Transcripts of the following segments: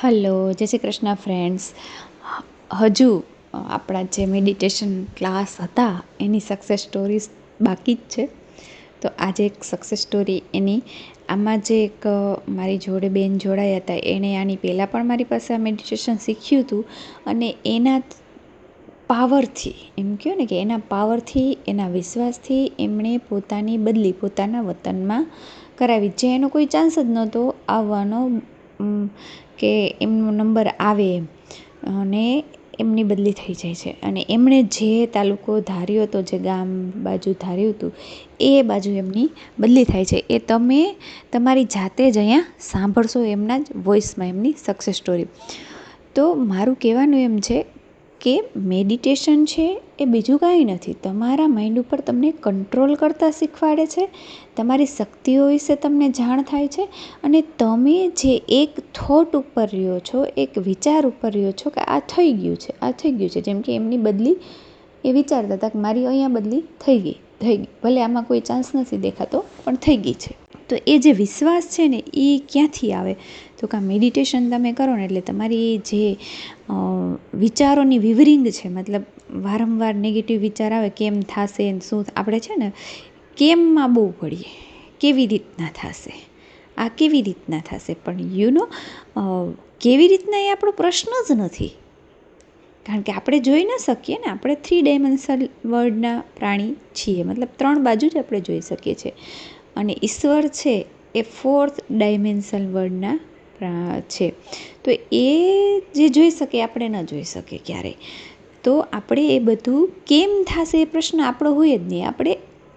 Hello, જય Shri Krishna friends. હજુ આપણા જે મેડિટેશન ક્લાસ હતા એની સક્સેસ સ્ટોરીઝ બાકી જ છે. તો આજે એક સક્સેસ સ્ટોરી એની આમાં જે એક મારી જોડે બેન જોડાયા હતા, એણે આની પહેલાં પણ મારી પાસે આ મેડિટેશન શીખ્યું હતું અને એના પાવરથી, એમ કહો ને કે એના પાવરથી, એના વિશ્વાસથી એમણે પોતાની બદલી પોતાના વતનમાં કરાવી, જે એનો કોઈ ચાન્સ જ નહોતો આવવાનો કે એમનો નંબર આવે એમ, અને એમની બદલી થઈ જાય છે. અને એમણે જે તાલુકો ધાર્યો હતો, જે ગામ બાજુ ધાર્યું હતું, એ બાજુ એમની બદલી થાય છે. એ તમે તમારી જાતે જ અહીંયા સાંભળશો, એમના જ વોઇસમાં એમની સક્સેસ સ્ટોરી. તો મારું કહેવાનું એમ છે કે મેડિટેશન છે એ બીજું કાંઈ નથી, તમારા માઇન્ડ ઉપર તમને કંટ્રોલ કરતાં શીખવાડે છે, તમારી શક્તિઓ વિશે તમને જાણ થાય છે, અને તમે જે એક થોટ ઉપર રહ્યો છો, એક વિચાર ઉપર રહ્યો છો કે આ થઈ ગયું છે, આ થઈ ગયું છે. જેમ કે એમની બદલી એ વિચારતા હતા કે મારી અહીંયા બદલી થઈ ગઈ, ભલે આમાં કોઈ ચાન્સ નથી દેખાતો પણ થઈ ગઈ છે. તો એ જે વિશ્વાસ છે ને એ ક્યાંથી આવે? તો કે મેડિટેશન તમે કરો ને એટલે તમારી જે વિચારોની વિવરિંગ છે, મતલબ વારંવાર નેગેટિવ વિચાર આવે, કેમ થશે ને શું, આપણે છે ને કેમમાં બહુ પડીએ, કેવી રીતના થશે, આ કેવી રીતના થશે, પણ કેવી રીતના એ આપણો પ્રશ્ન જ નથી. કારણ કે આપણે જોઈ ન શકીએ ને, આપણે 3 ડાયમેન્શનલ વર્લ્ડના પ્રાણી છીએ, મતલબ 3 બાજુ જ આપણે જોઈ શકીએ છીએ. અને ઈશ્વર છે એ 4th ડાયમેન્શનલ વર્લ્ડના છે. તો એ જે જોઈ શકે આપણે ન જોઈ શકીએ ક્યારેય. તો આપણે એ બધું કેમ થશે એ પ્રશ્ન આપણો હોય જ નહીં, આપણે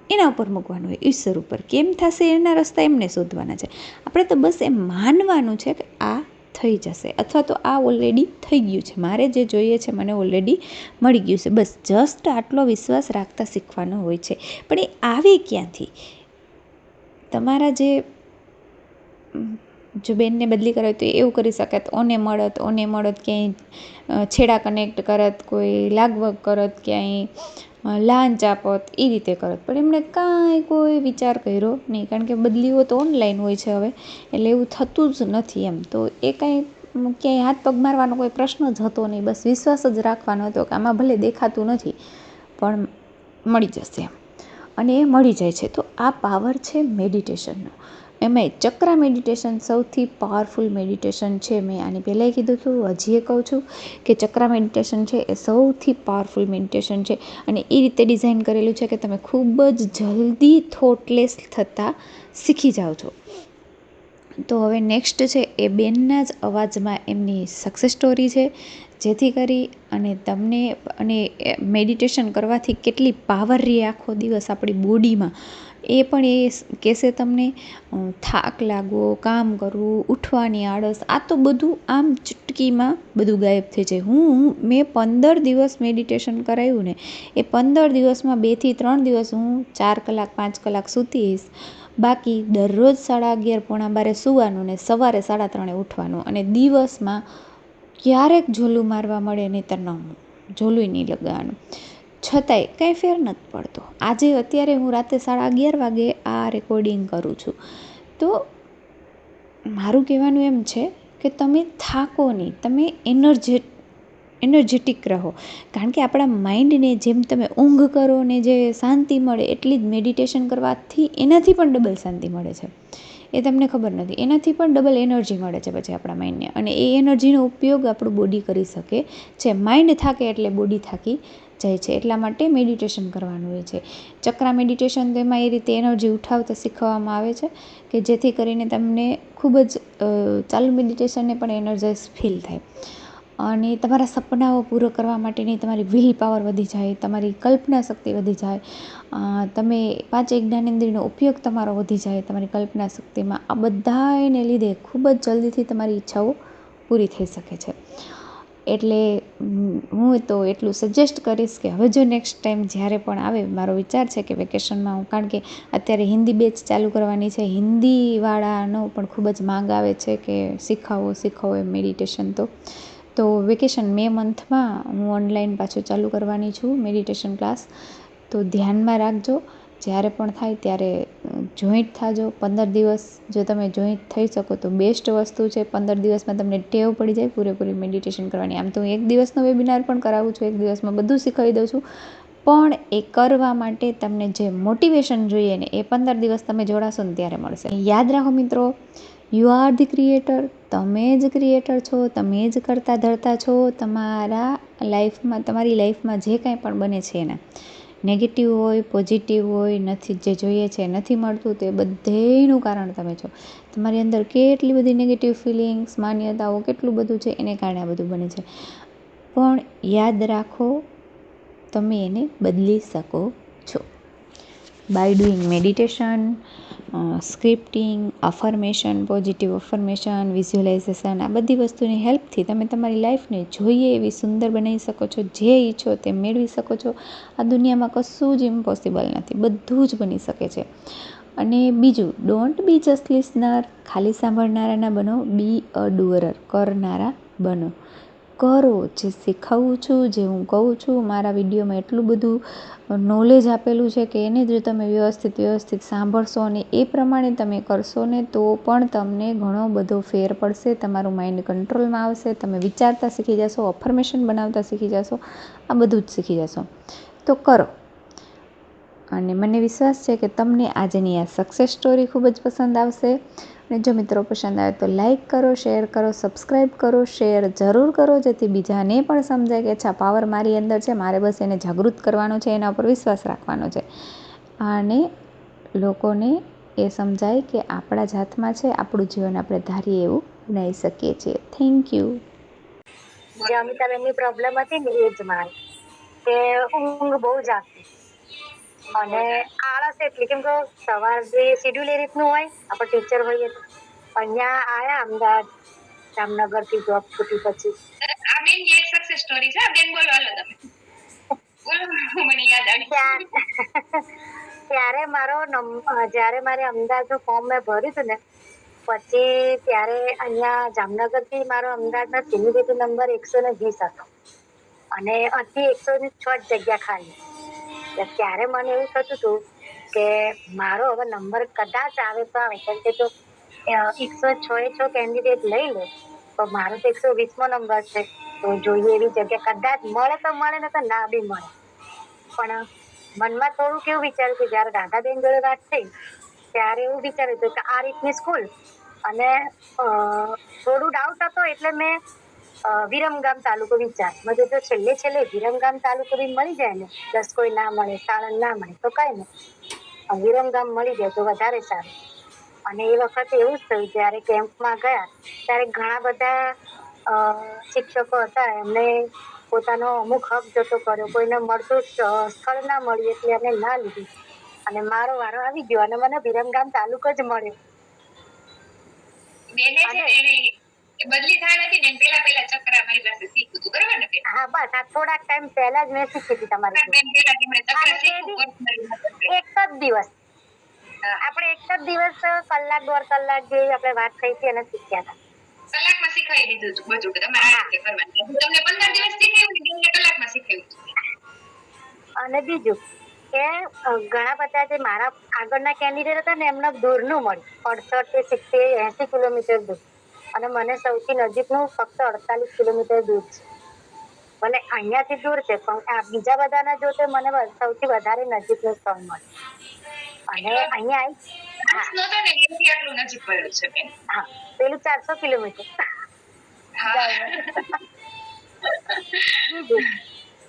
એના ઉપર મૂકવાનું હોય, ઈશ્વર ઉપર. કેમ થશે એના રસ્તા એમને શોધવાના છે. આપણે તો બસ એમ માનવાનું છે કે આ થઈ જશે, અથવા તો આ ઓલરેડી થઈ ગયું છે, મારે જે જોઈએ છે મને ઓલરેડી મળી ગયું છે. બસ જસ્ટ આટલો વિશ્વાસ રાખતા શીખવાનો હોય છે. પણ એ આવે ક્યાંથી? તમારા જો બેનને બદલી કરે તો એવું કરી શકે, ઓને મળત ક્યાંય છેડા કનેક્ટ કરત, કોઈ લાગવગ કરત, ક્યાંય લાંચ આપત, એ રીતે કરત. પણ એમણે કાંઈ કોઈ વિચાર કર્યો નહીં, કારણ કે બદલીઓ તો ઓનલાઈન હોય છે હવે, એટલે એવું થતું જ નથી એમ. તો એ કાંઈ ક્યાંય હાથ પગ મારવાનો કોઈ પ્રશ્ન જ હતો નહીં, બસ વિશ્વાસ જ રાખવાનો હતો કે આમાં ભલે દેખાતું નથી પણ મળી જશે એમ. અને એ મળી જાય છે. તો આ પાવર છે મેડિટેશનનો. એમાંય ચક્રા મેડિટેશન સૌથી પાવરફુલ મેડિટેશન છે. મેં આની પહેલાંય કીધું હતું, હજી એ કહું છું કે ચક્રા મેડિટેશન છે એ સૌથી પાવરફુલ મેડિટેશન છે. અને એ રીતે ડિઝાઇન કરેલું છે કે તમે ખૂબ જ જલ્દી થોટલેસ થતાં શીખી જાઓ છો. તો હવે નેક્સ્ટ છે એ બેનના જ અવાજમાં એમની સક્સેસ સ્ટોરી છે, જેથી કરી અને તમને, અને મેડિટેશન કરવાથી કેટલી પાવર રહે આખો દિવસ આપણી બોડીમાં, એ પણ એ કહેશે તમને. થાક લાગવો, કામ કરવું, ઉઠવાની આળસ, આ તો બધું આમ ચૂટકીમાં બધું ગાયબ થઈ જાય. મેં 15 દિવસ મેડિટેશન કરાવ્યું ને, એ 15 દિવસમાં 2 થી 3 દિવસ હું 4 કલાક 5 કલાક સૂતી હઈશ. બાકી દરરોજ 11:30 પોણા 12 સૂવાનું ને સવારે 3:30 ઉઠવાનું. અને દિવસમાં ક્યારેક ઝોલું મારવા મળે, નહીંતર ન ઝોલું નહીં લગાવવાનું. છતાંય કાંઈ ફેર નથી પડતો. આજે અત્યારે હું રાતે 11:30 વાગે આ રેકોર્ડિંગ કરું છું. તો મારું કહેવાનું એમ છે કે તમે થાકો નહીં, તમે એનર્જેટિક રહો. કારણ કે આપણા માઇન્ડને જેમ તમે ઊંઘ કરો ને જે શાંતિ મળે, એટલી જ મેડિટેશન કરવાથી એનાથી પણ ડબલ શાંતિ મળે છે. એ તમને ખબર નથી, એનાથી પણ ડબલ એનર્જી મળે છે પછી આપણા માઇન્ડને. અને એ એનર્જીનો ઉપયોગ આપણું બોડી કરી શકે છે. માઇન્ડ થાકે એટલે બોડી થાકી જાય છે. એટલા માટે મેડિટેશન કરવાનું હોય છે. ચક્રા મેડિટેશન તેમાં એ રીતે એનર્જી ઉઠાવતા શીખવવામાં આવે છે કે જેથી કરીને તમને ખૂબ જ ચાલુ મેડિટેશનને પણ એનર્જાઇઝ ફીલ થાય. અને તમારા સપનાઓ પૂરો કરવા માટેની તમારી વિલ પાવર વધી જાય, તમારી કલ્પના શક્તિ વધી જાય, તમે 5 જ્ઞાનેન્દ્રિયનો ઉપયોગ તમારો વધી જાય તમારી કલ્પના શક્તિમાં. આ બધાને લીધે ખૂબ જ જલ્દીથી તમારી ઈચ્છાઓ પૂરી થઈ શકે છે. એટલે હું તો એટલું સજેસ્ટ કરીશ કે હવે જો નેક્સ્ટ ટાઈમ જ્યારે પણ આવે, મારો વિચાર છે કે વેકેશનમાં હું, કારણ કે અત્યારે હિન્દી બેચ ચાલુ કરવાની છે, હિન્દીવાળાનો પણ ખૂબ જ માંગ આવે છે કે શીખવો એમ મેડિટેશન. તો વેકેશન મે મંથમાં હું ઓનલાઈન પાછું ચાલુ કરવાની છું મેડિટેશન ક્લાસ. તો ધ્યાનમાં રાખજો જ્યારે પણ થાય ત્યારે જોઈન્ટ થાજો. 15 દિવસ જો તમે જોઈન્ટ થઈ શકો તો બેસ્ટ વસ્તુ છે. 15 દિવસમાં તમને ટેવ પડી જાય પૂરેપૂરી મેડિટેશન કરવાની. આમ તો હું 1 દિવસનો વેબિનાર પણ કરાવું છું, 1 દિવસમાં બધું શીખવાડી દઉં છું, પણ એ કરવા માટે તમને જે મોટિવેશન જોઈએ ને એ 15 દિવસ તમે જોડાશો ને ત્યારે મળશે. યાદ રાખો મિત્રો, યુ આર ધી ક્રિએટર. તમે જ ક્રિએટર છો, તમે જ કરતા ધરતા છો તમારા લાઈફમાં. તમારી લાઈફમાં જે કાંઈ પણ બને છે એના નેગેટિવ હોય, પોઝિટિવ હોય, નથી જે જોઈએ છે નથી મળતું, તો એ બધેયનું કારણ તમે છો. તમારી અંદર કેટલી બધી નેગેટિવ ફિલિંગ્સ, માન્યતાઓ, કેટલું બધું છે એને કારણે આ બધું બને છે. પણ યાદ રાખો, તમે એને બદલી શકો છો by doing meditation, scripting, affirmation, positive affirmation, visualisation. આ બધી વસ્તુની હેલ્પથી તમે તમારી લાઈફને જોઈએ એવી સુંદર બનાવી શકો છો. જે ઈચ્છો તે મેળવી શકો છો. આ દુનિયામાં કશું જ ઇમ્પોસિબલ નથી, બધું જ બની શકે છે. અને બીજું, ડોન્ટ બી જસ્ટ લિસનર. ખાલી સાંભળનારા ના બનો, બી અ ડુઅરર. કરનારા બનો. કરો. જે શીખવું છું, જે હું કહું છું, મારા વિડીયોમાં એટલું બધું નોલેજ આપેલું છે કે એને જો તમે વ્યવસ્થિત સાંભળશો અને એ પ્રમાણે તમે કરશો ને તો પણ તમને ઘણો બધો ફેર પડશે. તમારું માઇન્ડ કંટ્રોલમાં આવશે, તમે વિચારતા શીખી જશો, અફર્મેશન બનાવતા શીખી જશો, આ બધું જ શીખી જશો. તો કરો. અને મને વિશ્વાસ છે કે તમને આજની આ સક્સેસ સ્ટોરી ખૂબ જ પસંદ આવશે. અને જો મિત્રો પસંદ આવે તો લાઈક કરો, શેર કરો, સબસ્ક્રાઈબ કરો, શેર જરૂર કરો, જેથી બીજાને પણ સમજાય કે અચ્છા પાવર મારી અંદર છે, મારે બસ એને જાગૃત કરવાનો છે, એના ઉપર વિશ્વાસ રાખવાનો છે. અને લોકોને એ સમજાય કે આપણા જ હાથમાં છે, આપણું જીવન આપણે ધારીએ એવું બનાવી શકીએ છીએ. Thank you. જે અમિતાબેનની પ્રોબ્લેમ હતી ને એ જ મારી, કે ઊંઘ બહુ જ આવતી અને આળસ એટલી, કેમ કે સવાર જે શેડ્યુલ એ રીતનું હોય, આપણે ટીચર હોઈએ તો. અહીંયા આયા અમદાવાદ, જામનગર થી જોબ છૂટી પછી. આ બેન ની એક સક્સેસ સ્ટોરી છે. બેન બોલો, હાલો તમે બોલો, મને યાદ આવી. ત્યારે મારો નંબર, જ્યારે મારે અમદાવાદનું ફોર્મ મેં ભર્યું હતું ને પછી, ત્યારે અહીંયા જામનગર થી મારો અમદાવાદનો સિનિયરિટી નંબર 120 હતો અને હતી 106 જગ્યા ખાલી. ત્યારે મને એવું થતું હતું કે મારો હવે નંબર કદાચ આવે તો આવે, કેમ કે જો 106 કેન્ડિડેટ લઈ લે તો મારો તો 120મો નંબર છે. તો જોઈએ એવી જગ્યા કદાચ મળે તો મળે, ને તો ના બી મળે. પણ મનમાં થોડું કેવું વિચાર્યું કે જયારે દાદાબેન જોડે વાત થઈ ત્યારે એવું વિચાર્યું હતું કે આ રીતની સ્કૂલ, અને થોડું ડાઉટ હતો એટલે મેં વિરમગામ તાલુકો વિચાર. મેં જો છેલ્લે વિરમગામ તાલુકો બી મળી જાય ને, પ્લસ કોઈ ના મળે, સાણંદ ના મળે તો કઈ નહીં, વિરમગામ મળી જાય તો વધારે સારું. અને એ વખતે એવું જ થયું, જ્યારે કેમ્પમાં ગયા ત્યારે ઘણા બધા શિક્ષકો હતા, એમને પોતાનો અમુક હક જતો કર્યો. કોઈને મળતું સ્થળ ના મળ્યું એટલે એને ના લીધું, અને મારો વારો આવી ગયો અને મને વિરમગામ તાલુકો જ મળ્યો. બદલી થાય નથી ને, પેલા ચક્રા મારી પાસે શીખ્યું હતું, બરાબર ને? હા, બસ આ થોડાક ટાઈમ પહેલા જ મેં શીખી હતી તમારી એક જ દિવસ. આપણે એક જ દિવસ કલાક, 1.5 કલાક જે આપણે વાત થઈ હતી એને શીખ્યા હતા. કલાકમાં શીખવાડી દીધું હતું બધું, તમારે આ રીતે કરવાનું. તમને 15 દિવસ શીખવ્યું, તમને કલાકમાં શીખવ્યું. અને બીજું કે ઘણા બધા જે મારા આગળના કેન્ડિડેટ હતા ને એમને દૂરનું મળ્યું, 68, 70, 80 કિલોમીટર દૂર, અને મને સૌથી નજીકનું ફક્ત 48 કિલોમીટર દૂર છે. ભલે અહીંયાથી દૂર છે પણ આ બીજા બધાના જોતે મને સૌથી વધારે નજીકનું સ્થળ મળ્યું. અને અહીંયા આટલું નજીક પડ્યું છે. હા, પેલું 400 કિલોમીટર.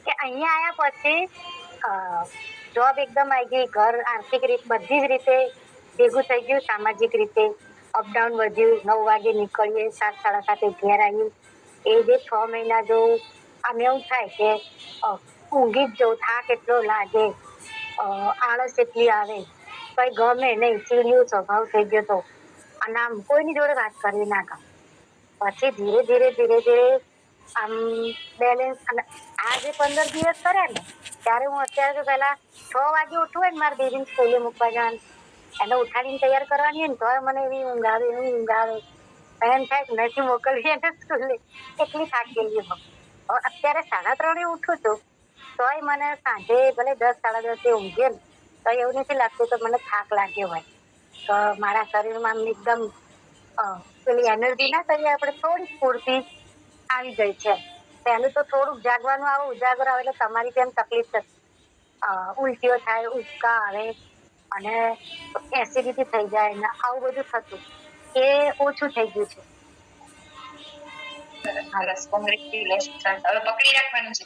કે અહીંયા આયા પછી જોબ એકદમ આવી ગઈ, ઘર આર્થિક રીતે બધી જ રીતે ભેગું થઈ ગયું, સામાજિક રીતે અપડાઉન વધ્યું. 9 વાગે નીકળીએ, 7, 7:30 ઘેર આવીએ. એ જે 6 મહિના જો આમ એવું થાય કે ઊંઘી જ જવું, થાક એટલો લાગે, આળસ એટલી આવે, કઈ ગમે નહીં, ચીડિયું સ્વભાવ થઈ ગયો તો, અને આમ કોઈની જોડે વાત કરવી ના ગમે. પછી ધીરે આમ બેલેન્સ. અને આ જે 15 દિવસ કર્યા ને ત્યારે હું અત્યારે તો પેલા 6 વાગે ઉઠવું હોય ને મારા બેબીને સ્કૂલે મૂકવા જવાનું, એને ઉઠાડીને તૈયાર કરવાની હોય ને તો મને એવી ઊંઘ આવે, એમ થાય કે નથી મોકલવી એને સ્કૂલે, એટલી થાકેલી હું. અત્યારે 3:30 ઉઠું છું તોય મને સાંજે ભલે 10, 10:30 ઊંઘીએ ને તો એવું નથી લાગતું કે મને થાક લાગ્યો હોય, તો મારા શરીરમાં એકદમ પેલી એનર્જી ના કહીએ આપણે, થોડી સ્ફૂર્તિ આવી ગઈ છે. પહેલું તો થોડુંક જાગવાનું આવે, ઉજાગરો આવે એટલે તમારી જેમ તકલીફ થતી, ઉલટીઓ થાય, ઉબકા આવે અને એસિડિટી થઈ જાય ને આવું બધું થતું, એ ઓછું થઈ ગયું છે. સરસ, કોંગ્રેચ્યુલેશન. હવે પકડી રાખવાનું છે.